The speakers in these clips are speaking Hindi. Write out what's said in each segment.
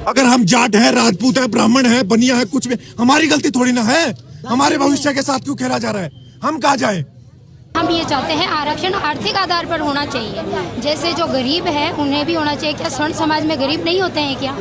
अगर हम जाट हैं, राजपूत हैं, ब्राह्मण हैं, बनिया है, कुछ भी हमारी गलती थोड़ी ना है। हमारे भविष्य के साथ क्यों खेला जा रहा है? हम कहाँ जाए? हम ये चाहते हैं आरक्षण आर्थिक आधार पर होना चाहिए। जैसे जो गरीब है उन्हें भी होना चाहिए। क्या स्वर्ण समाज में गरीब नहीं होते हैं क्या?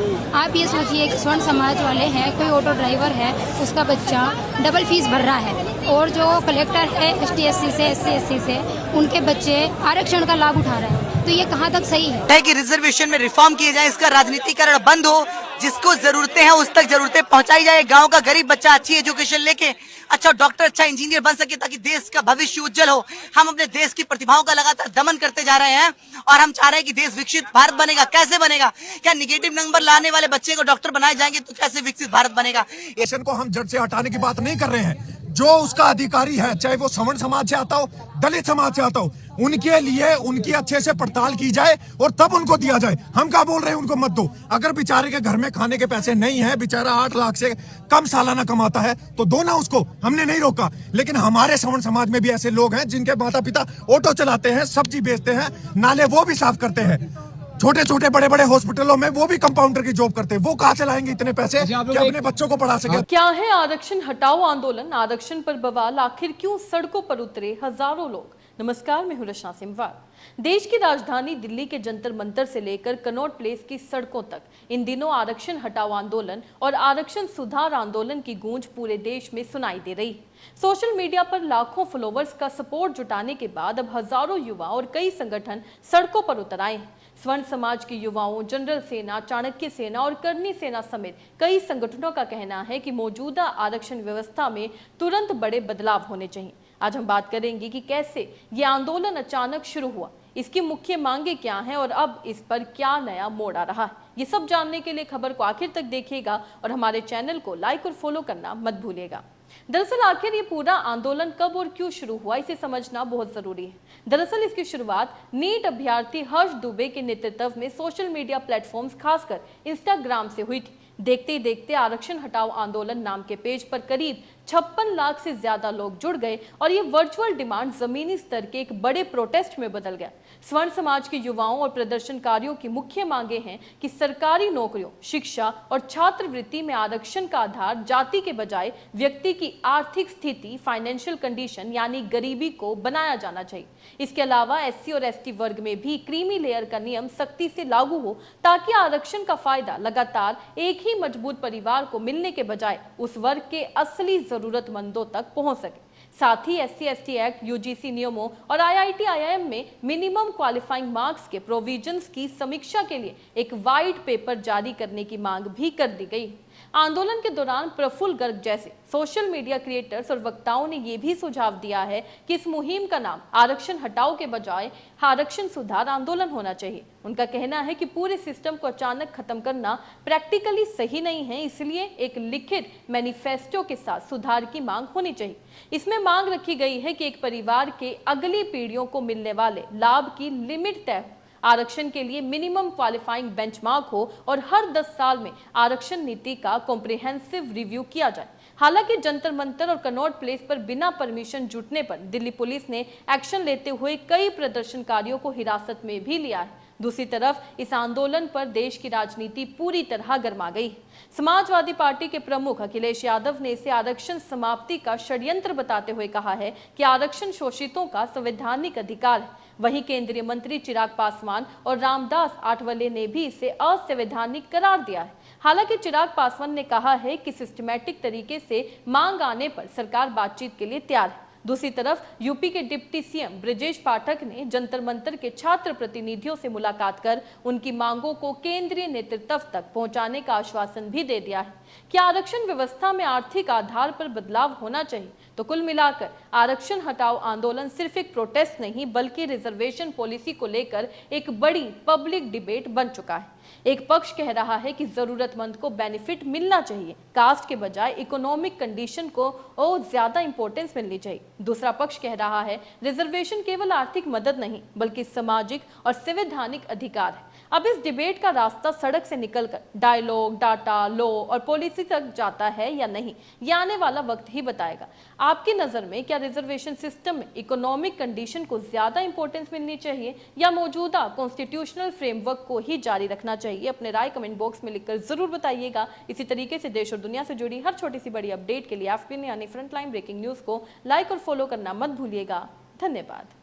आप ये सोचिए कि स्वर्ण समाज वाले हैं, कोई ऑटो ड्राइवर है, उसका बच्चा डबल फीस भर रहा है, और जो कलेक्टर है ST SC से SC SC से उनके बच्चे आरक्षण का लाभ उठा रहे हैं। तो ये कहाँ तक सही है कि रिजर्वेशन में रिफॉर्म किए जाए, इसका राजनीतिकरण बंद हो, जिसको जरूरतें हैं उस तक जरूरतें पहुंचाई जाए, गांव का गरीब बच्चा अच्छी एजुकेशन लेके अच्छा डॉक्टर, अच्छा इंजीनियर बन सके, ताकि देश का भविष्य उज्जवल हो। हम अपने देश की प्रतिभाओं का लगातार दमन करते जा रहे हैं और हम चाह रहे हैं कि देश विकसित भारत बनेगा। कैसे बनेगा? क्या निगेटिव नंबर लाने वाले बच्चे को डॉक्टर बनाए जाएंगे तो कैसे विकसित भारत बनेगा? एशन को हम जड़ से हटाने की बात नहीं कर रहे हैं। जो उसका अधिकारी है, चाहे वो सवर्ण समाज से आता हो, दलित समाज से आता हो, उनके लिए उनकी अच्छे से पड़ताल की जाए और तब उनको दिया जाए। हम क्या बोल रहे हैं उनको मत दो। अगर बेचारे के घर में खाने के पैसे नहीं है, बेचारा 8 लाख से कम सालाना कमाता है, तो दो ना उसको, हमने नहीं रोका। लेकिन हमारे सवर्ण समाज में भी ऐसे लोग हैं जिनके माता पिता ऑटो चलाते हैं, सब्जी बेचते हैं, नाले वो भी साफ करते हैं, छोटे छोटे बड़े बड़े हॉस्पिटलों में वो भी कंपाउंडर की जॉब करते हैं। वो कहाँ से लाएंगे इतने पैसे कि अपने बच्चों को पढ़ा सके? क्या है आरक्षण हटाओ आंदोलन? आरक्षण पर बवाल, आखिर क्यों सड़कों पर उतरे हजारों लोग? नमस्कार, मैं हूं रचना सिमवार। देश की राजधानी दिल्ली के जंतर मंतर से लेकर कनॉट प्लेस की सड़कों तक इन दिनों आरक्षण हटाओ आंदोलन और आरक्षण सुधार आंदोलन की गूंज पूरे देश में सुनाई दे रही। सोशल मीडिया पर लाखों फॉलोवर्स का सपोर्ट जुटाने के बाद अब हजारों युवा और कई संगठन सड़कों पर उतर आए हैं। स्वर्ण समाज के युवाओं, जनरल सेना, चाणक्य सेना और करनी सेना समेत कई संगठनों का कहना है कि मौजूदा आरक्षण व्यवस्था में तुरंत बड़े बदलाव होने चाहिए। आज हम बात करेंगे कि कैसे ये आंदोलन अचानक शुरू हुआ, इसकी मुख्य मांगे क्या हैं और अब इस पर क्या नया मोड़ आ रहा है। ये सब जानने के लिए खबर को आखिर तक देखिएगा और हमारे चैनल को लाइक और फॉलो करना मत भूलिएगा। दरअसल आखिर ये पूरा आंदोलन कब और क्यों शुरू हुआ, इसे समझना बहुत जरूरी है। दरअसल इसकी शुरुआत नीट अभ्यर्थी हर्ष दुबे के नेतृत्व में सोशल मीडिया प्लेटफॉर्म्स खासकर इंस्टाग्राम से हुई थी। देखते ही देखते आरक्षण हटाओ आंदोलन नाम के पेज पर करीब 56 लाख से ज्यादा लोग जुड़ गए और ये वर्चुअल डिमांड जमीनी स्तर के एक बड़े प्रोटेस्ट में बदल गया। स्वर्ण समाज के युवाओं और प्रदर्शनकारियों की मुख्य मांगे हैं कि सरकारी नौकरियों, शिक्षा और छात्रवृत्ति में आरक्षण का आधार जाति के बजाय व्यक्ति की आर्थिक स्थिति, फाइनेंशियल कंडीशन यानी गरीबी को बनाया जाना चाहिए। इसके अलावा SC और ST वर्ग में भी क्रीमी लेयर का नियम सख्ती से लागू हो, ताकि आरक्षण का फायदा लगातार एक ही मजबूत परिवार को मिलने के बजाय उस वर्ग के असली जरूरतमंदों तक पहुंच सके। साथ ही SC ST एक्ट, UGC नियमों और IIT IIM में मिनिमम क्वालिफाइंग मार्क्स के प्रोविजंस की समीक्षा के लिए एक वाइट पेपर जारी करने की मांग भी कर दी गई। आंदोलन के दौरान प्रफुल्ल गर्ग जैसे सोशल मीडिया क्रिएटर्स और वक्ताओं ने यह भी सुझाव दिया है कि इस मुहिम का नाम आरक्षण हटाओ के बजाय आरक्षण सुधार आंदोलन होना चाहिए। उनका कहना है कि पूरे सिस्टम को अचानक खत्म करना प्रैक्टिकली सही नहीं है, इसलिए एक लिखित मैनिफेस्टो के साथ सुधार की मांग होनी चाहिए। इसमें मांग रखी गई है कि एक परिवार के अगली पीढ़ियों को मिलने वाले लाभ की लिमिट तय हो, आरक्षण के लिए मिनिमम क्वालिफाइंग बेंचमार्क हो और हर 10 साल में आरक्षण नीति का कॉम्प्रिहेंसिव रिव्यू किया जाए। हालांकि जंतर मंतर और कनॉट प्लेस पर बिना परमिशन जुटने पर दिल्ली पुलिस ने एक्शन लेते हुए कई प्रदर्शनकारियों को हिरासत में भी लिया है। दूसरी तरफ इस आंदोलन पर देश की राजनीति पूरी तरह गर्मा गई। समाजवादी पार्टी के प्रमुख अखिलेश यादव ने इसे आरक्षण समाप्ति का षड्यंत्र बताते हुए कहा है कि आरक्षण शोषितों का संवैधानिक अधिकार है। वहीं केंद्रीय मंत्री चिराग पासवान और रामदास आठवले ने भी इसे असंवैधानिक करार दिया है। हालांकि चिराग पासवान ने कहा है कि सिस्टमैटिक तरीके से मांग आने पर सरकार बातचीत के लिए तैयार है। दूसरी तरफ यूपी के डिप्टी CM ब्रजेश पाठक ने जंतर मंतर के छात्र प्रतिनिधियों से मुलाकात कर उनकी मांगों को केंद्रीय नेतृत्व तक पहुंचाने का आश्वासन भी दे दिया है कि आरक्षण व्यवस्था में आर्थिक आधार पर बदलाव होना चाहिए। तो कुल मिलाकर आरक्षण हटाओ आंदोलन सिर्फ एक प्रोटेस्ट नहीं, बल्कि रिजर्वेशन पॉलिसी को लेकर एक बड़ी पब्लिक डिबेट बन चुका है। एक पक्ष कह रहा है कि जरूरतमंद को बेनिफिट मिलना चाहिए, कास्ट के बजाय इकोनॉमिक कंडीशन को और ज्यादा इंपॉर्टेंस मिलनी चाहिए। दूसरा पक्ष कह रहा है रिजर्वेशन केवल आर्थिक मदद नहीं बल्कि सामाजिक और संवैधानिक अधिकार है। अब इस डिबेट का रास्ता सड़क से निकलकर डायलॉग, डाटा, लॉ और पॉलिसी तक जाता है या नहीं, ये आने वाला वक्त ही बताएगा। आपकी नजर में क्या रिजर्वेशन सिस्टम में इकोनॉमिक कंडीशन को ज्यादा इंपॉर्टेंस मिलनी चाहिए या मौजूदा कॉन्स्टिट्यूशनल फ्रेमवर्क को ही जारी रखना चाहिए? चाहिए? अपने राय कमेंट बॉक्स में लिखकर जरूर बताइएगा। इसी तरीके से देश और दुनिया से जुड़ी हर छोटी सी बड़ी अपडेट के लिए एफपीएन यानी फ्रंटलाइन ब्रेकिंग न्यूज को लाइक और फॉलो करना मत भूलिएगा। धन्यवाद।